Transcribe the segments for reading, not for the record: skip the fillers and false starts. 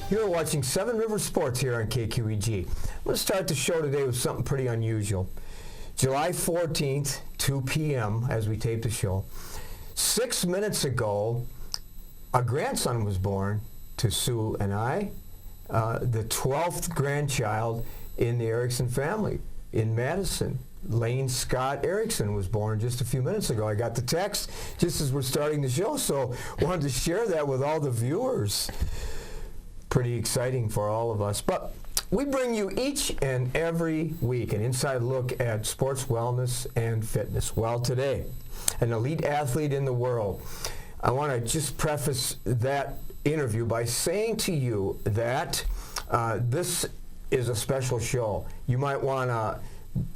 You're watching Seven Rivers Sports here on KQEG. I'm going to start the show today with something pretty unusual. July 14th, 2 p.m. as we tape the show. 6 minutes ago, a grandson was born to Sue and I, the 12th grandchild in the Erickson family in Madison. Lane Scott Erickson was born just a few minutes ago. I got the text just as we're starting the show, so wanted to share that with all the viewers. Pretty exciting for all of us. But we bring you each and every week an inside look at sports wellness and fitness. Well, today, an elite athlete in the world. I want to just preface that interview by saying to you that this is a special show. You might want to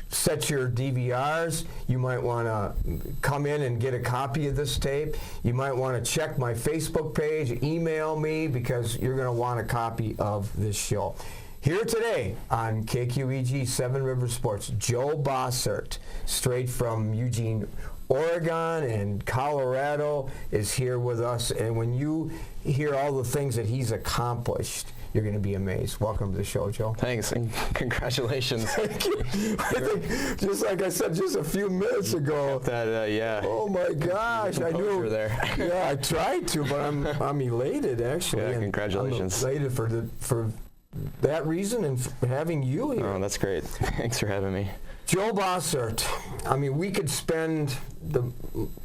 set your DVRs. You might want to come in and get a copy of this tape. You might want to check my Facebook page, email me, because you're going to want a copy of this show. Here today on KQEG 7 Rivers Sports, Joe Bosshard, straight from Eugene, Oregon and Colorado, is here with us. And when you hear all the things that he's accomplished, you're going to be amazed. Welcome to the show, Joe. Thanks, and congratulations. Thank you. I think, just like I said just a few minutes ago. Yeah. Oh my gosh, I knew. There. Yeah, I tried to, but I'm elated actually. Yeah, congratulations. I'm elated for that reason and for having you here. Oh, that's great. Thanks for having me. Joe Bosshard. I mean, we could spend the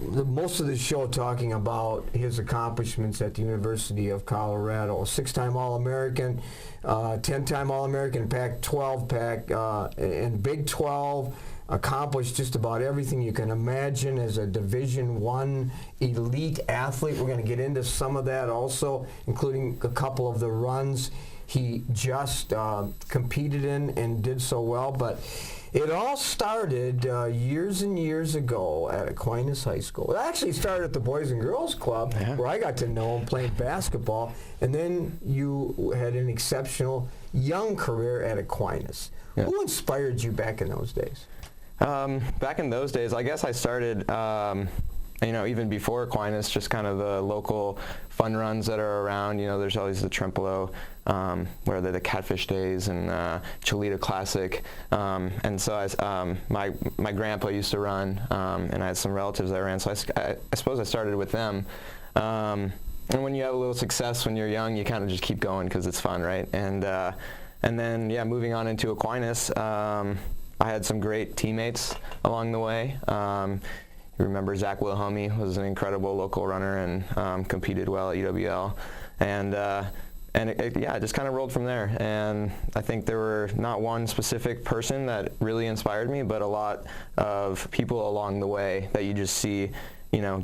most of the show talking about his accomplishments at the University of Colorado. 6-time All-American, 10-time All-American Pac-12, and Big 12. Accomplished just about everything you can imagine as a Division I elite athlete. We're going to get into some of that also, including a couple of the runs he just competed in and did so well. But it all started years and years ago at Aquinas High School. It actually started at the Boys and Girls Club, where I got to know him playing basketball. And then you had an exceptional young career at Aquinas. Yeah. Who inspired you back in those days? Back in those days, I guess I started, even before Aquinas, just kind of the local fun runs that are around. There's always the Trempolo, where they're the Catfish Days and Cholita Classic. And so my grandpa used to run, and I had some relatives that ran. So I suppose I started with them. And when you have a little success when you're young, you kind of just keep going because it's fun, right? And then moving on into Aquinas, I had some great teammates along the way. You remember Zach Wilhelmy was an incredible local runner and competed well at UWL. And it just kind of rolled from there. And I think there were not one specific person that really inspired me, but a lot of people along the way that you just see,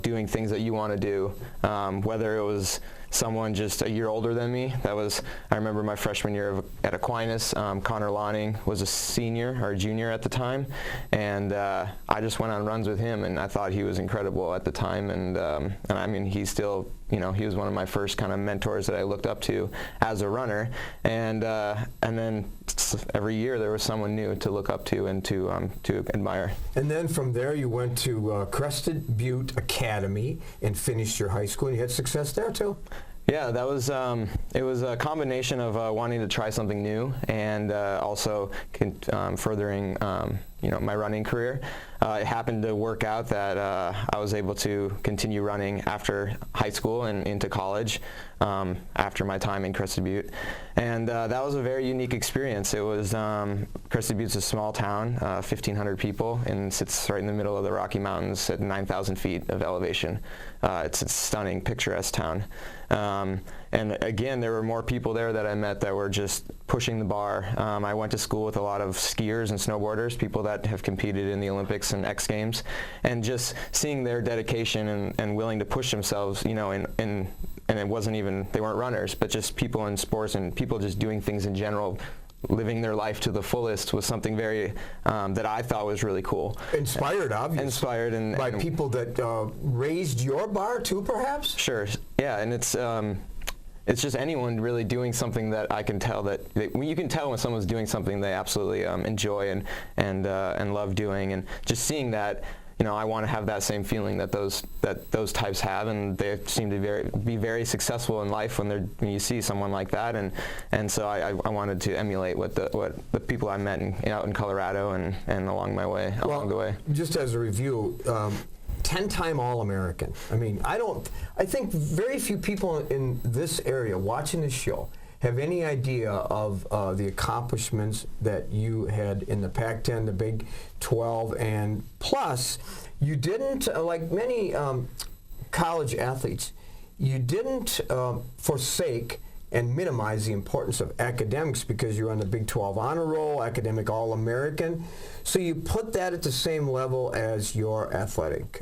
doing things that you want to do, whether it was someone just a year older than me. I remember my freshman year at Aquinas, Connor Lonning was a senior or a junior at the time, and I just went on runs with him, and I thought he was incredible at the time, and I mean, he's still, he was one of my first kind of mentors that I looked up to as a runner, and then every year there was someone new to look up to and to admire. And then from there you went to Crested Butte Academy and finished your high school, and you had success there too? Yeah, that was it was a combination of wanting to try something new and also furthering my running career. It happened to work out that I was able to continue running after high school and into college after my time in Crested Butte, and that was a very unique experience. It was Crested Butte's a small town, 1,500 people, and sits right in the middle of the Rocky Mountains at 9,000 feet of elevation. It's a stunning, picturesque town. And again, there were more people there that I met that were just pushing the bar. I went to school with a lot of skiers and snowboarders, people that have competed in the Olympics and X Games, and just seeing their dedication and willing to push themselves, and it wasn't even, they weren't runners, but just people in sports and people just doing things in general, living their life to the fullest was something very that I thought was really cool. Inspired, obviously. Inspired and by people that raised your bar too, perhaps? Sure. Yeah, and it's just anyone really doing something that I can tell that you can tell when someone's doing something they absolutely enjoy and love doing, and just seeing that I want to have that same feeling that those types have, and they seem to be very successful in life when you see someone like that, and so I wanted to emulate what the people I met out in Colorado and along the way. Just as a review, 10-time All-American. I mean, I think very few people in this area watching this show have any idea of the accomplishments that you had in the Pac-10, the Big 12, and plus, you didn't, like many college athletes, you didn't forsake and minimize the importance of academics because you're on the Big 12 honor roll, academic All-American. So you put that at the same level as your athletic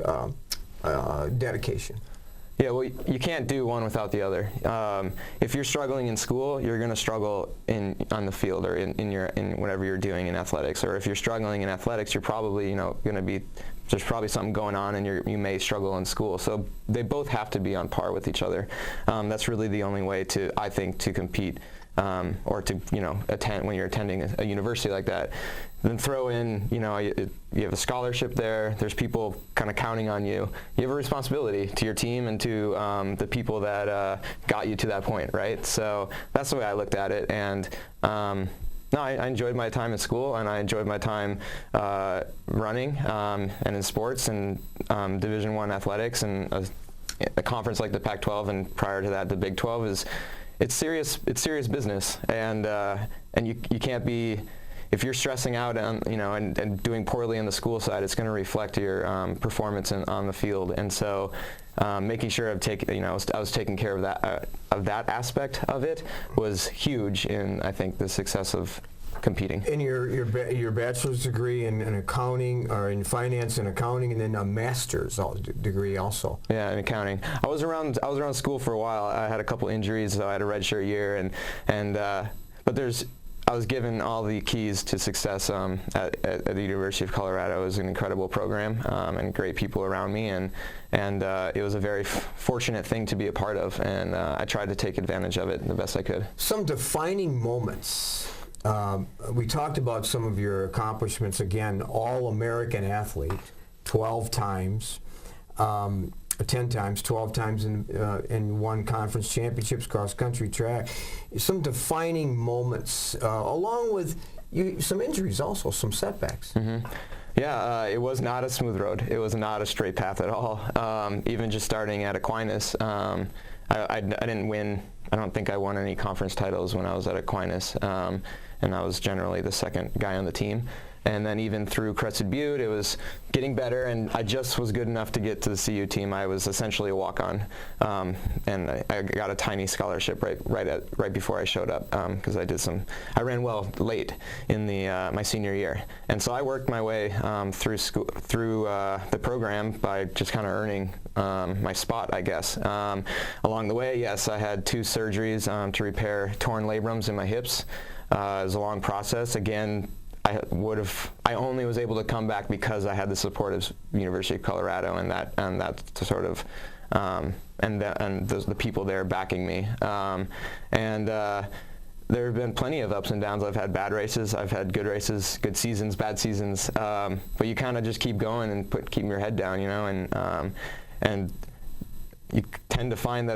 dedication. Yeah, well, you can't do one without the other. If you're struggling in school, you're going to struggle on the field or in whatever you're doing in athletics. Or if you're struggling in athletics, you're probably going to be, there's probably something going on, and you may struggle in school. So they both have to be on par with each other. That's really the only way I think to compete or to attend when you're attending a university like that. Then throw in, you have a scholarship there. There's people kind of counting on you. You have a responsibility to your team and to the people that got you to that point, right? So that's the way I looked at it. And I enjoyed my time at school, and I enjoyed my time running and in sports and Division I athletics, and a conference like the Pac-12 and prior to that the Big 12 it's serious business, and you can't be. If you're stressing out and doing poorly on the school side, it's going to reflect your performance on the field. And so, making sure I was taking care of that aspect of it was huge in, I think, the success of competing. In your bachelor's degree in accounting, or in finance and accounting, and then a master's degree also. Yeah, in accounting. I was around school for a while. I had a couple injuries, so I had a redshirt year, but I was given all the keys to success at the University of Colorado. It was an incredible program and great people around me, and it was a very fortunate thing to be a part of, and I tried to take advantage of it the best I could. Some defining moments. We talked about some of your accomplishments. Again, All-American athlete, 12 times. 10 times, 12 times in won conference championships, cross-country track. Some defining moments, along with some injuries also, some setbacks. Mm-hmm. Yeah, it was not a smooth road. It was not a straight path at all. Even just starting at Aquinas, I didn't win. I don't think I won any conference titles when I was at Aquinas, and I was generally the second guy on the team. And then even through Crested Butte, it was getting better, and I just was good enough to get to the CU team. I was essentially a walk-on, and I got a tiny scholarship right before I showed up because I ran well late in my senior year, and so I worked my way through the program by just kind of earning my spot, I guess. Along the way, yes, I had 2 surgeries to repair torn labrums in my hips. It was a long process. Again, I only was able to come back because I had the support of University of Colorado and that sort of and the people there backing me. There have been plenty of ups and downs. I've had bad races. I've had good races, good seasons, bad seasons. But you kind of just keep going and keep your head down, and you tend to find that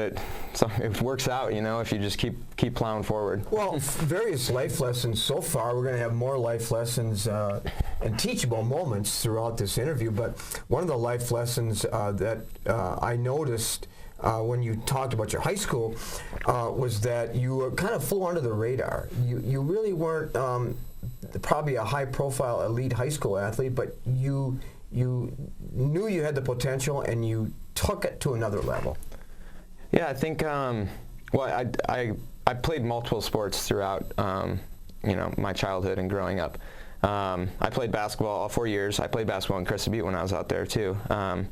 it works out, if you just keep plowing forward. Well, various life lessons so far. We're going to have more life lessons and teachable moments throughout this interview. But one of the life lessons that I noticed when you talked about your high school was that you were kind of flew under the radar. You really weren't probably a high-profile elite high school athlete, but you knew you had the potential and you took it to another level. Yeah, I think. I played multiple sports throughout, my childhood and growing up. I played basketball all 4 years. I played basketball in Crested Butte when I was out there too, and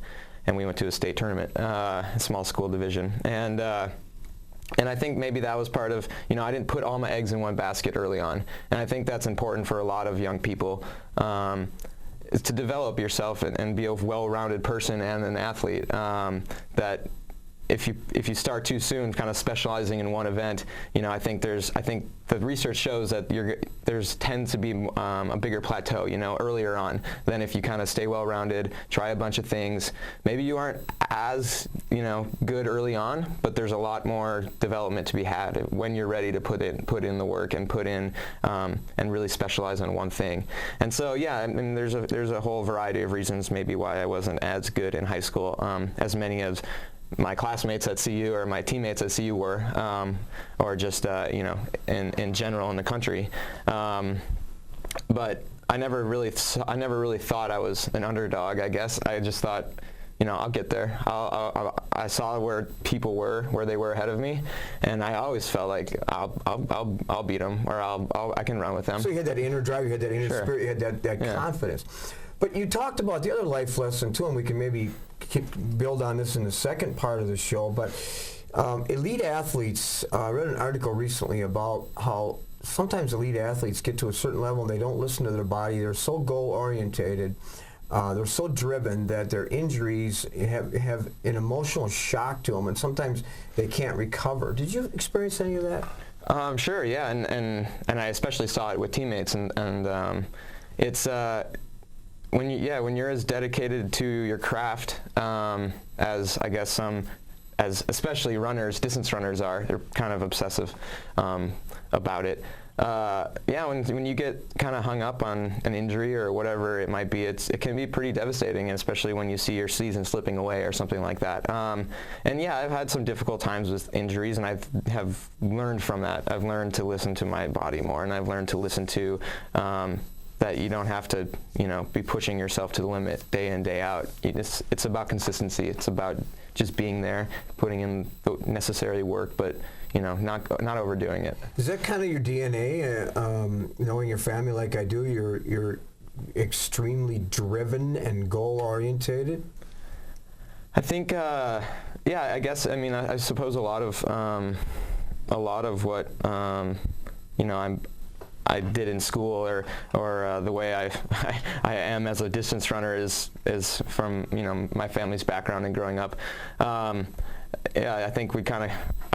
we went to a state tournament, a small school division, and I think maybe that was part of. I didn't put all my eggs in one basket early on, and I think that's important for a lot of young people. Is to develop yourself and be a well-rounded person and an athlete that if you start too soon, kind of specializing in one event, I think the research shows that there's tends to be a bigger plateau, earlier on than if you kind of stay well-rounded, try a bunch of things. Maybe you aren't as good early on, but there's a lot more development to be had when you're ready to put in the work and put in and really specialize on one thing. And so yeah, I mean, there's a whole variety of reasons maybe why I wasn't as good in high school as many of my classmates at CU or my teammates at CU were, or just in general in the country. But I never really thought I was an underdog. I guess I just thought, I'll get there. I saw where people were, where they were ahead of me, and I always felt like I'll beat them, or I can run with them. So you had that inner drive, you had that inner spirit, you had that confidence. But you talked about the other life lesson too, and we can maybe build on this in the second part of the show. But elite athletes, I read an article recently about how sometimes elite athletes get to a certain level and they don't listen to their body. They're so goal-orientated. They're so driven that their injuries have an emotional shock to them, and sometimes they can't recover. Did you experience any of that? Sure, yeah, and I especially saw it with teammates, and it's when you're as dedicated to your craft as I guess as especially distance runners are. They're kind of obsessive about it. When you get kind of hung up on an injury or whatever it might be, it can be pretty devastating, and especially when you see your season slipping away or something like that. And yeah, I've had some difficult times with injuries, and have learned from that. I've learned to listen to my body more, and I've learned to listen to that you don't have to, be pushing yourself to the limit day in, day out. It's about consistency. It's about just being there, putting in the necessary work, but not overdoing it. Is that kind of your DNA? Knowing your family like I do, you're extremely driven and goal-orientated? I think, I guess. I mean, I suppose a lot of what I did in school, or the way I am as a distance runner is from my family's background and growing up. I think I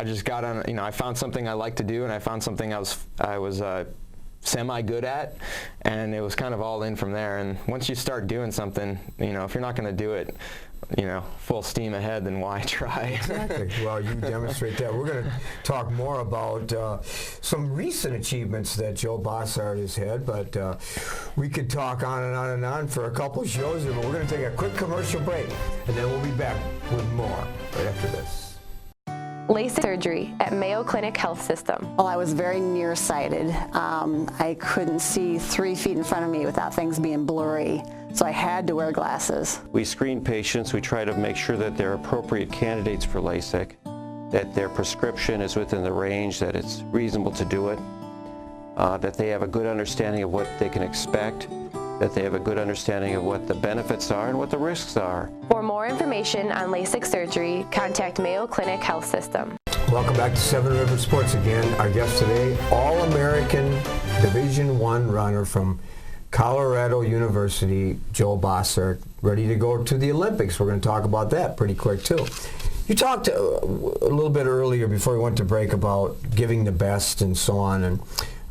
just got on. I found something I like to do, and I found something I was semi good at, and it was kind of all in from there. And once you start doing something, if you're not going to do it, full steam ahead, then why try? Exactly. Well, you demonstrate that. We're going to talk more about some recent achievements that Joe Bosshard has had, but we could talk on and on and on for a couple shows, but we're going to take a quick commercial break, and then we'll be back with more right after this. LASIK surgery at Mayo Clinic Health System. Well, I was very nearsighted. I couldn't see 3 feet in front of me without things being blurry, so I had to wear glasses. We screen patients. We try to make sure that they're appropriate candidates for LASIK, that their prescription is within the range, that it's reasonable to do it, that they have a good understanding of what they can expect, that they have a good understanding of what the benefits are and what the risks are. For more information on LASIK surgery, contact Mayo Clinic Health System. Welcome back to Seven River Sports again. Our guest today, All-American Division I runner from Colorado University, Joe Bosshard, ready to go to the Olympics. We're going to talk about that pretty quick too. You talked a little bit earlier before we went to break about giving the best and so on, and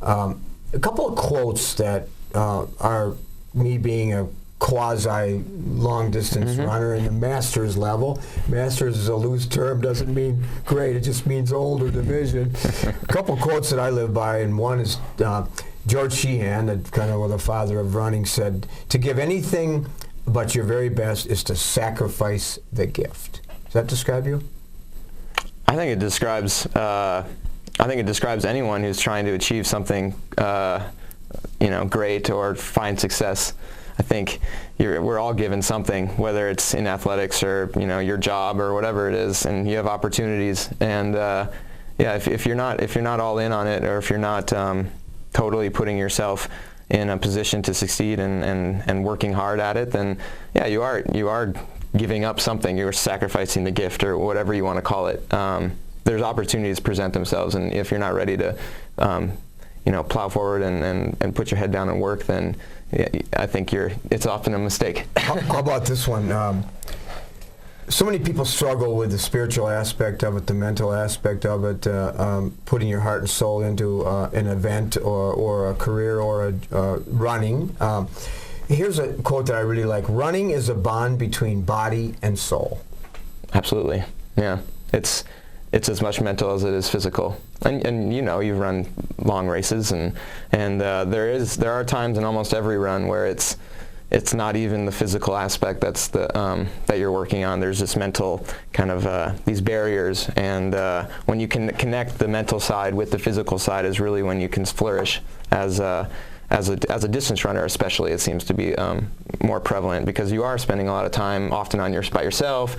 a couple of quotes that are me being a quasi long distance runner in the masters level. Masters is a loose term, doesn't mean great, it just means older division. A couple quotes that I live by, and one is George Sheehan, that kind of the father of running, said, "To give anything but your very best is to sacrifice the gift." Does that describe you? I think it describes anyone who's trying to achieve something great or find success. I think we're all given something, whether it's in athletics or your job or whatever it is, and you have opportunities. And if you're not all in on it, or if you're not totally putting yourself in a position to succeed and working hard at it, then you are giving up something. You're sacrificing the gift, or whatever you want to call it. There's opportunities present themselves, and if you're not ready to plow forward and put your head down and work, then I think it's often a mistake. How about this one? So many people struggle with the spiritual aspect of it, the mental aspect of it, putting your heart and soul into an event or a career or running. Here's a quote that I really like. Running is a bond between body and soul. Absolutely. Yeah. It's as much mental as it is physical. And you know, you've run long races, and there are times in almost every run where it's not even the physical aspect that's that you're working on. There's this mental kind of these barriers, and when you can connect the mental side with the physical side is really when you can flourish as a distance runner. Especially, it seems to be more prevalent because you are spending a lot of time often by yourself.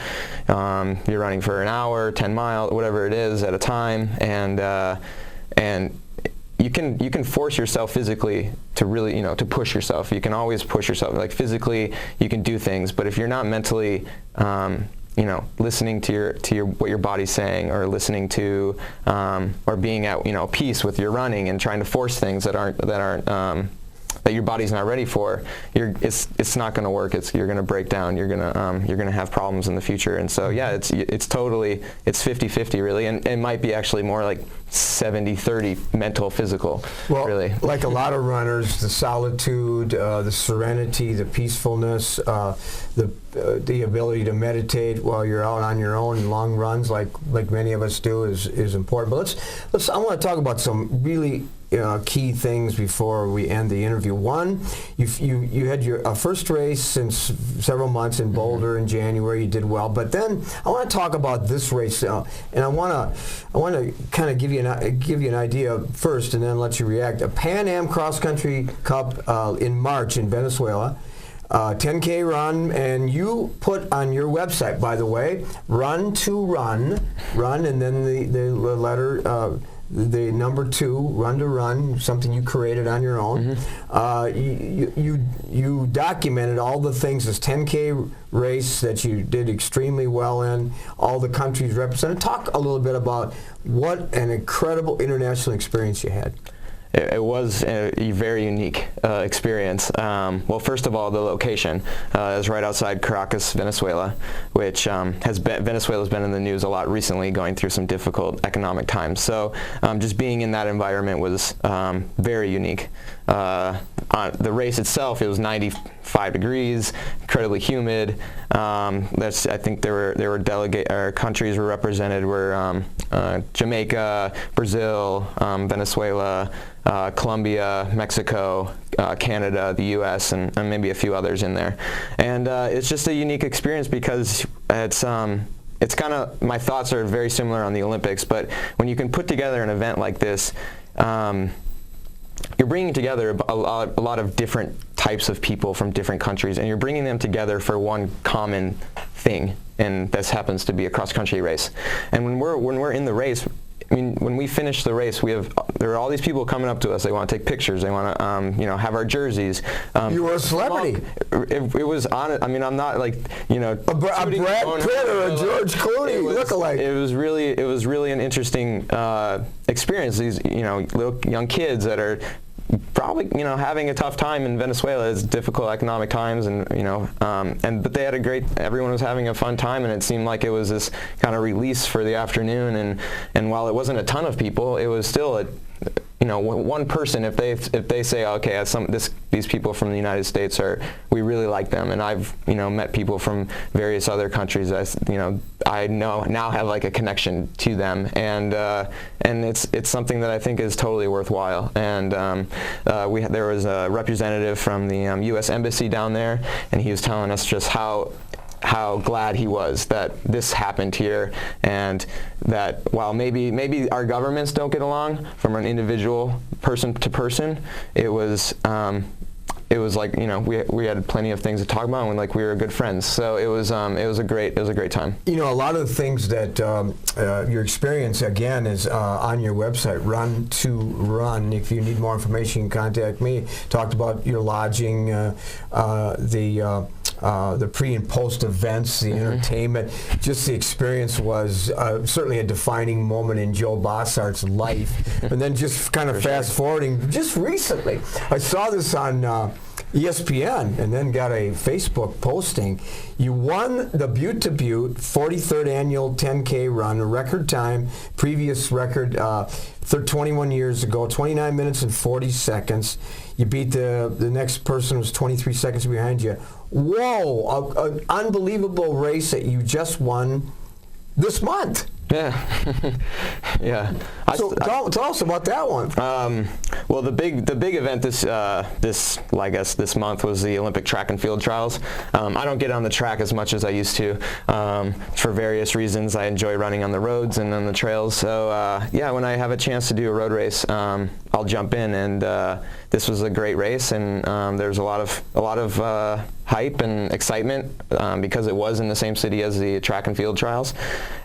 You're running for an hour, 10 miles, whatever it is at a time, and you can force yourself physically to really, you know, to push yourself. You can always push yourself. Like physically, you can do things, but if you're not mentally, you know, listening to what your body's saying, or listening to, or being at, you know, peace with your running and trying to force things that aren't that your body's not ready for, it's not going to work. You're going to break down. You're going to have problems in the future. And so yeah, it's 50-50 really, and it might be actually more like 70-30 mental physical. Well, really, like a lot of runners, the solitude, the serenity, the peacefulness, the ability to meditate while you're out on your own in long runs, like many of us do, is important. But I want to talk about some really key things before we end the interview. One, you had your first race since several months in Boulder in January. You did well, but then I want to talk about this race, and I want to kind of give you an idea first, and then let you react. A Pan Am Cross Country Cup in March in Venezuela. 10K run, and you put on your website, by the way, run, and then the letter, the number 2, run to run, something you created on your own. You documented all the things, this 10K race that you did extremely well in, all the countries represented. Talk a little bit about what an incredible international experience you had. It was a very unique experience. Well, first of all, the location is right outside Caracas, Venezuela, which Venezuela's been in the news a lot recently, going through some difficult economic times. So just being in that environment was very unique. On the race itself, it was 95 degrees, incredibly humid. I think there were countries were represented were Jamaica, Brazil, Venezuela, Colombia, Mexico, Canada, the U.S., and maybe a few others in there. And it's just a unique experience because it's kind of, my thoughts are very similar on the Olympics, but when you can put together an event like this, you're bringing together a lot of different types of people from different countries, and you're bringing them together for one common thing, and this happens to be a cross-country race. And when we're in the race, I mean, when we finish the race, there are all these people coming up to us. They want to take pictures. They want to, have our jerseys. You were a celebrity. It was on. I mean, I'm not like, a Brad Pitt or a George Clooney lookalike. It was really an interesting experience. These, little young kids that are probably, having a tough time in Venezuela. It's difficult economic times, and but they had everyone was having a fun time, and it seemed like it was this kind of release for the afternoon. And while it wasn't a ton of people, it was still one person. If they say, okay, these people from the United States we really like them, and I've met people from various other countries. I now have like a connection to them, and it's something that I think is totally worthwhile. And there was a representative from the U.S. Embassy down there, and he was telling us just how glad he was that this happened here, and that while maybe our governments don't get along from an individual person to person, it was like we had plenty of things to talk about, and we were good friends. So it was a great time. A lot of the things that your experience again is on your website, Run to Run. If you need more information, you can contact me. Talked about your lodging, the pre and post events, the entertainment. Just the experience was certainly a defining moment in Joe Bosshard's life. And then just kind of fast forwarding, just recently, I saw this on ESPN and then got a Facebook posting. You won the Butte to Butte 43rd annual 10K run, a record time, previous record 21 years ago, 29 minutes and 40 seconds. You beat the next person who was 23 seconds behind you. Whoa, an unbelievable race that you just won this month. Yeah, yeah. So tell us about that one. Well, the big event this month was the Olympic track and field trials. I don't get on the track as much as I used to for various reasons. I enjoy running on the roads and on the trails. So yeah, when I have a chance to do a road race, I'll jump in. And this was a great race, and there's a lot of hype and excitement because it was in the same city as the track and field trials,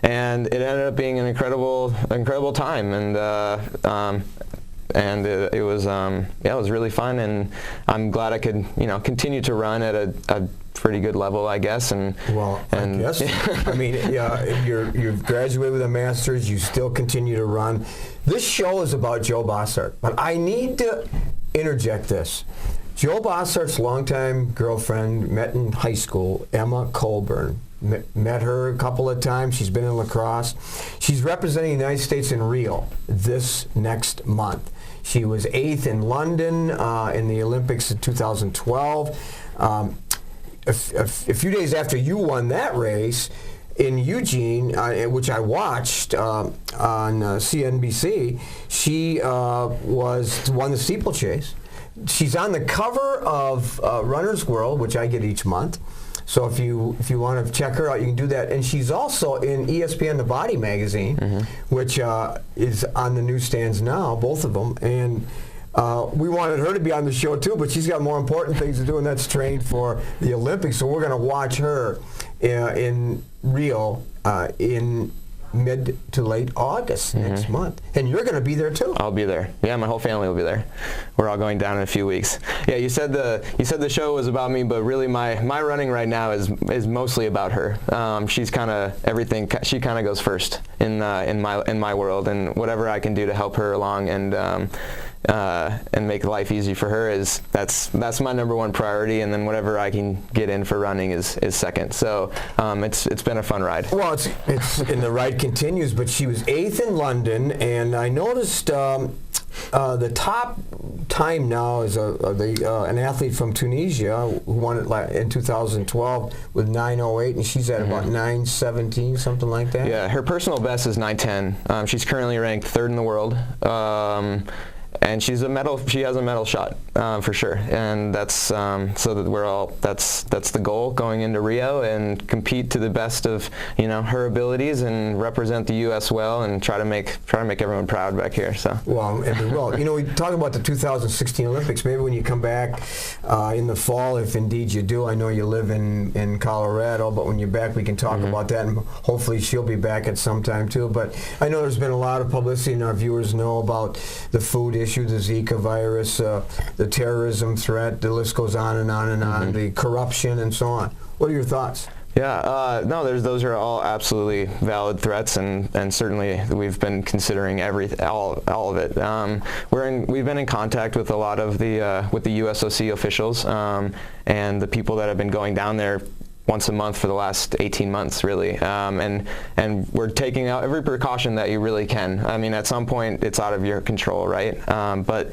and it ended up being an incredible time, and it was really fun, and I'm glad I could continue to run at a pretty good level, I guess. And I guess. I mean, yeah, you've graduated with a master's, you still continue to run. This show is about Joe Bosshard, but I need to interject this. Joe Bosshart's longtime girlfriend met in high school, Emma Colburn. Met her a couple of times. She's been in lacrosse. She's representing the United States in Rio this next month. She was 8th in London in the Olympics in 2012. A few days after you won that race in Eugene, which I watched on CNBC, she won the steeplechase. She's on the cover of Runner's World, which I get each month. So if you want to check her out, you can do that. And she's also in ESPN The Body magazine, which is on the newsstands now, both of them. And we wanted her to be on the show too, but she's got more important things to do, and that's train for the Olympics. So we're going to watch her in Rio in mid to late August next month. And you're going to be there too. I'll be there. Yeah, my whole family will be there. We're all going down in a few weeks. Yeah, you said the show was about me, but really my running right now is mostly about her. She's kind of everything. She kind of goes first in my world, and whatever I can do to help her along and make life easy for her that's my number one priority, and then whatever I can get in for running is second. So it's been a fun ride. Well, it's and the ride continues, but she was 8th in London, and I noticed the top time now is an athlete from Tunisia who won it in 2012 with 9:08, and she's at about 9:17, something like that. Yeah, her personal best is 9:10. She's currently ranked 3rd in the world. And she has a medal shot for sure, and that's so that that's the goal going into Rio, and compete to the best of her abilities and represent the U.S. well, and try to make everyone proud back here. So well, we talk about the 2016 Olympics. Maybe when you come back in the fall, if indeed you do. I know you live in Colorado, but when you're back, we can talk about that, and hopefully she'll be back at some time too. But I know there's been a lot of publicity, and our viewers know about the food issue, the Zika virus, the terrorism threat, the list goes on and on and on, the corruption and so on. What are your thoughts? Yeah, no, those are all absolutely valid threats, and certainly we've been considering all of it. We've been in contact with a lot of the USOC officials and the people that have been going down there once a month for the last 18 months, really, and we're taking out every precaution that you really can. I mean, at some point, it's out of your control, right? But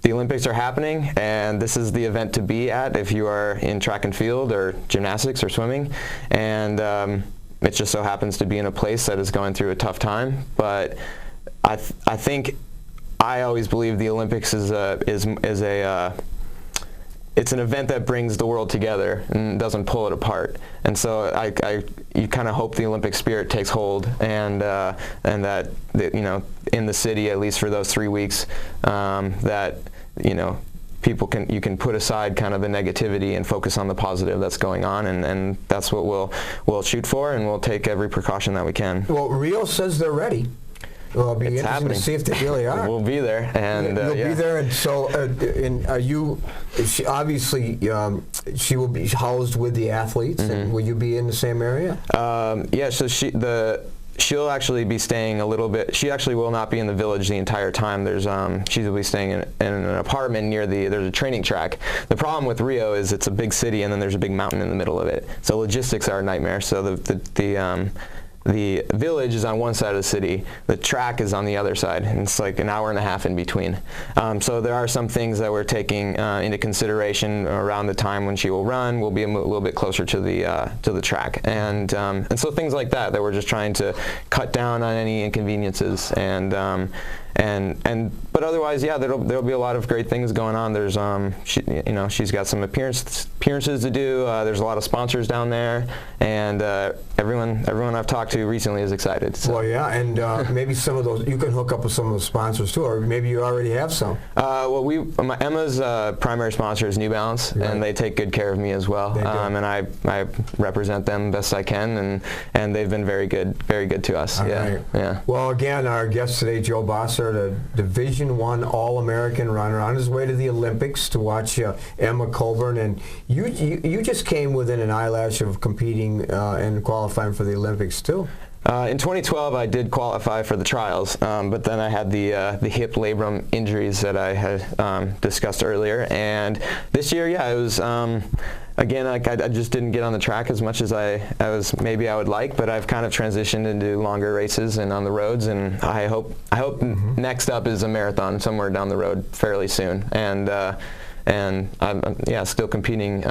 the Olympics are happening, and this is the event to be at if you are in track and field or gymnastics or swimming, and it just so happens to be in a place that is going through a tough time. But I think I always believe the Olympics is it's an event that brings the world together and doesn't pull it apart. And so you kind of hope the Olympic spirit takes hold, and that in the city, at least for those 3 weeks, that you can put aside kind of the negativity and focus on the positive that's going on, and that's what we'll shoot for, and we'll take every precaution that we can. Well, Rio says they're ready. Well, it'll be interesting to see if they really are. We'll be there, and you'll be there. And so, are you? Obviously, she will be housed with the athletes, and will you be in the same area? Yeah. So she'll actually be staying a little bit. She actually will not be in the village the entire time. There's she will be staying in an apartment near there's a training track. The problem with Rio is it's a big city and then there's a big mountain in the middle of it. So logistics are a nightmare. So the village is on one side of the city. The track is on the other side, and it's like an hour and a half in between. So there are some things that we're taking into consideration around the time when she will run. We'll be a little bit closer to the track, and so things like that we're just trying to cut down on any inconveniences, but otherwise, yeah, there'll be a lot of great things going on. There's she's got some appearances to do. There's a lot of sponsors down there, and everyone I've talked to recently is excited. So. Well, yeah, and maybe some of those you can hook up with some of those sponsors too, or maybe you already have some. Emma's primary sponsor is New Balance, right. And they take good care of me as well. And I represent them best I can, and they've been very good to us. Right. Yeah. Well, again, our guest today, Joe Bosshard, a Division I All-American runner, on his way to the Olympics to watch Emma Colburn, and you just came within an eyelash of competing and qualifying for the Olympics too. In 2012, I did qualify for the trials, but then I had the hip labrum injuries that I had discussed earlier, and this year, yeah, it was. Again, I just didn't get on the track as much as I would like, but I've kind of transitioned into longer races and on the roads, and I hope next up is a marathon somewhere down the road fairly soon, and I'm still competing.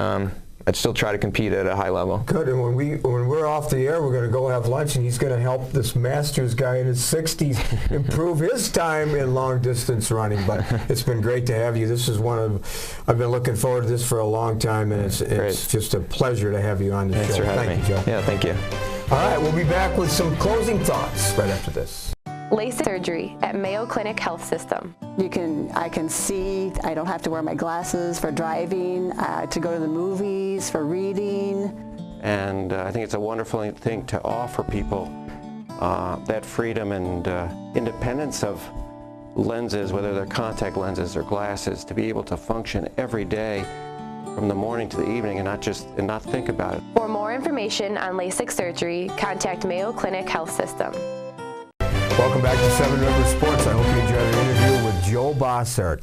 I'd still try to compete at a high level. Good, and when we're off the air, we're going to go have lunch, and he's going to help this Masters guy in his 60s improve his time in long distance running. But it's been great to have you. This is I've been looking forward to this for a long time, and it's just a pleasure to have you on the show. Thanks for having me. Thank you, Joe. Yeah, thank you. All right, we'll be back with some closing thoughts right after this. LASIK surgery at Mayo Clinic Health System. I can see. I don't have to wear my glasses for driving, to go to the movies, for reading. And I think it's a wonderful thing to offer people that freedom and independence of lenses, whether they're contact lenses or glasses, to be able to function every day from the morning to the evening and not think about it. For more information on LASIK surgery, contact Mayo Clinic Health System. Welcome back to Seven Rivers Sports. I hope you enjoyed our interview with Joe Bosshard,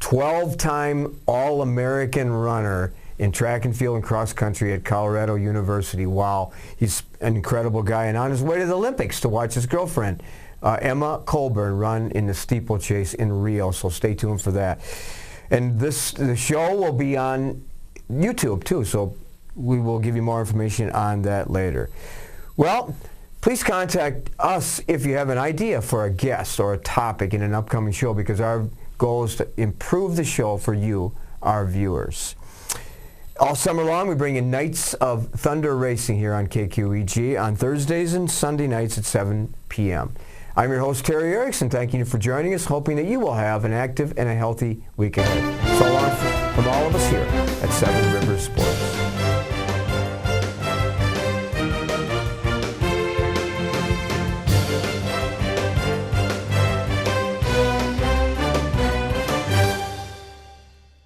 12-time All-American runner in track and field and cross country at Colorado University. Wow, he's an incredible guy, and on his way to the Olympics to watch his girlfriend, Emma Colburn, run in the steeplechase in Rio, so stay tuned for that. And the show will be on YouTube too, so we will give you more information on that later. Well, please contact us if you have an idea for a guest or a topic in an upcoming show, because our goal is to improve the show for you, our viewers. All summer long, we bring you Nights of Thunder Racing here on KQEG on Thursdays and Sunday nights at 7 p.m. I'm your host, Terry Erickson, thanking you for joining us, hoping that you will have an active and a healthy week ahead. So long from all of us here at Seven Rivers Sports.